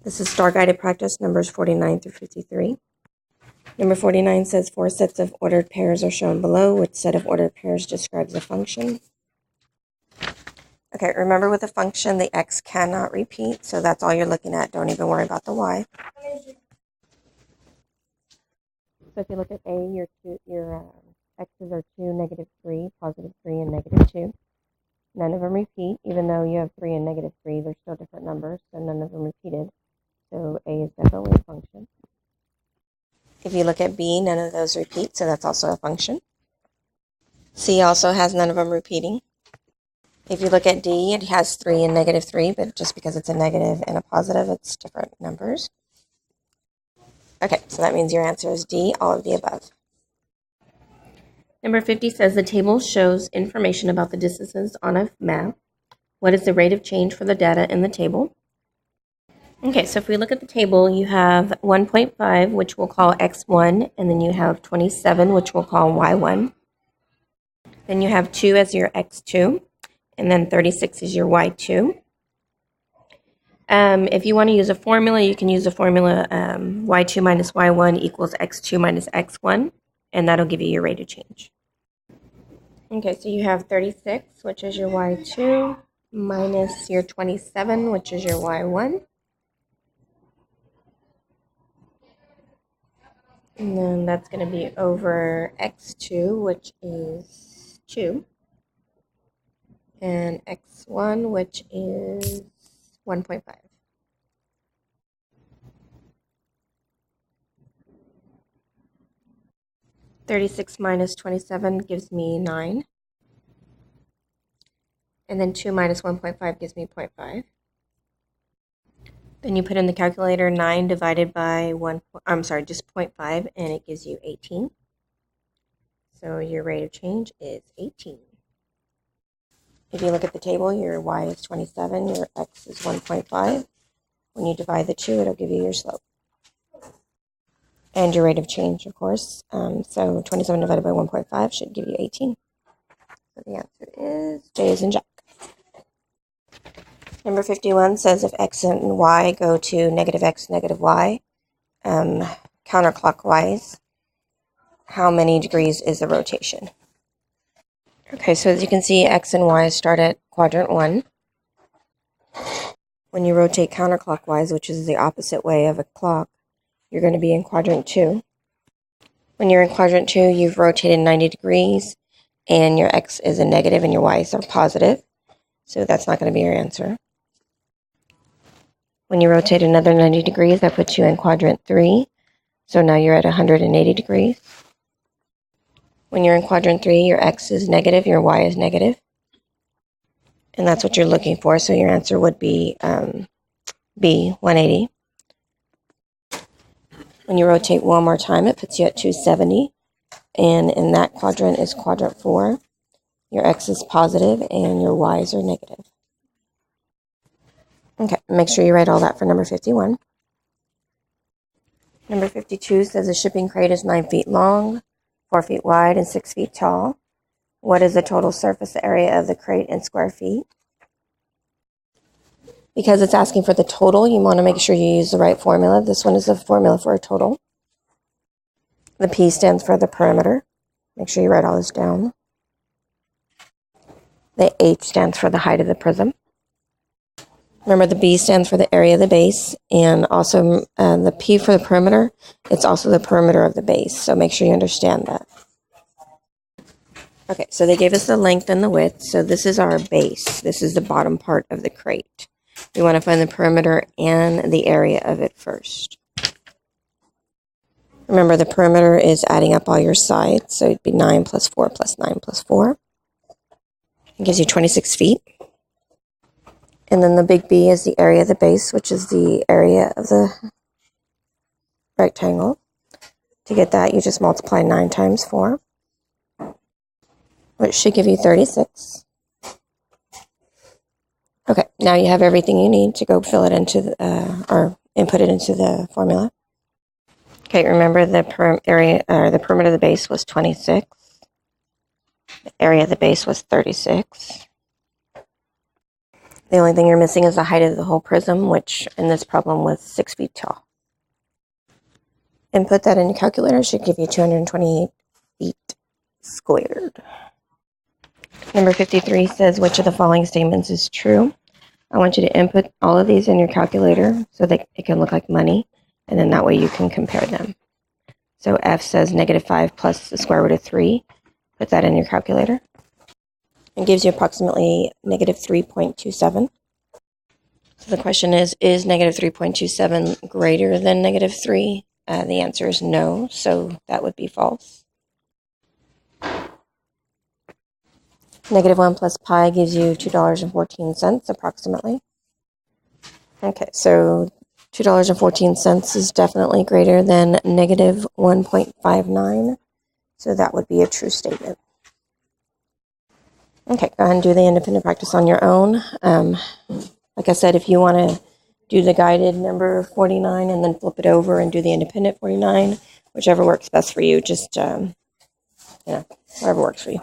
This is Staar Guided Practice numbers 49 through 53. Number 49 says 4 sets of ordered pairs are shown below. Which set of ordered pairs describes a function? Okay, remember with a function, the x cannot repeat, so that's all you're looking at. Don't even worry about the y. So if you look at A, your x's are 2, -3, +3, and -2. None of them repeat, even though you have 3 and -3. They're still different numbers, so none of them repeated. So A is definitely a function. If you look at B, none of those repeat, so that's also a function. C also has none of them repeating. If you look at D, it has 3 and -3, but just because it's a negative and a positive, it's different numbers. Okay, so that means your answer is D, all of the above. Number 50 says the table shows information about the distances on a map. What is the rate of change for the data in the table? Okay, so if we look at the table, you have 1.5, which we'll call x1, and then you have 27, which we'll call y1. Then you have 2 as your x2, and then 36 is your y2. If you want to use a formula, you can use the formula y2 minus y1 equals x2 minus x1, and that'll give you your rate of change. Okay, so you have 36, which is your y2, minus your 27, which is your y1. And then that's going to be over x2, which is 2, and x1, which is 1.5. (36 minus 27 gives me 9. And then 2 minus 1.5 gives me 0.5. Then you put in the calculator 9 divided by 0.5, and it gives you 18. So your rate of change is 18. If you look at the table, your y is 27, your x is 1.5. When you divide the two, it'll give you your slope. And your rate of change, of course. So 27 divided by 1.5 should give you 18. So the answer is J as in Jack. Number 51 says if x and y go to -x, -y, counterclockwise, how many degrees is the rotation? Okay, so as you can see, x and y start at quadrant 1. When you rotate counterclockwise, which is the opposite way of a clock, you're going to be in quadrant 2. When you're in quadrant 2, you've rotated 90 degrees, and your x is a negative and your y's are positive. So that's not going to be your answer. When you rotate another 90 degrees, that puts you in quadrant 3. So now you're at 180 degrees. When you're in quadrant 3, your x is negative, your y is negative. And that's what you're looking for. So your answer would be B, 180. When you rotate one more time, it puts you at 270. And in that quadrant is quadrant 4. Your x is positive and your y's are negative. Okay, make sure you write all that for number 51. Number 52 says a shipping crate is 9 feet long, 4 feet wide, and 6 feet tall. What is the total surface area of the crate in square feet? Because it's asking for the total, you want to make sure you use the right formula. This one is the formula for a total. The P stands for the perimeter. Make sure you write all this down. The H stands for the height of the prism. Remember, the B stands for the area of the base, and also the P for the perimeter. It's also the perimeter of the base, so make sure you understand that. Okay, so they gave us the length and the width, so this is our base. This is the bottom part of the crate. We want to find the perimeter and the area of it first. Remember, the perimeter is adding up all your sides, so it'd be 9 plus 4 plus 9 plus 4. It gives you 26 feet. And then the big B is the area of the base, which is the area of the rectangle. To get that, you just multiply 9 times 4, which should give you 36. Okay, now you have everything you need to go fill it into or input it into the formula. Okay, remember the the perimeter of the base was 26. The area of the base was 36. The only thing you're missing is the height of the whole prism, which in this problem was 6 feet tall. Input that in your calculator, should give you 228 feet squared. Number 53 says, which of the following statements is true? I want you to input all of these in your calculator so that it can look like money, and then that way you can compare them. So F says -5 plus the square root of 3. Put that in your calculator. It gives you approximately -3.27. So the question is -3.27 greater than -3? The answer is no, so that would be false. -1 plus pi gives you $2.14 approximately. Okay, so $2.14 is definitely greater than -1.59, so that would be a true statement. Okay, go ahead and do the independent practice on your own. Like I said, if you want to do the guided number 49 and then flip it over and do the independent 49, whichever works best for you, just, whatever works for you.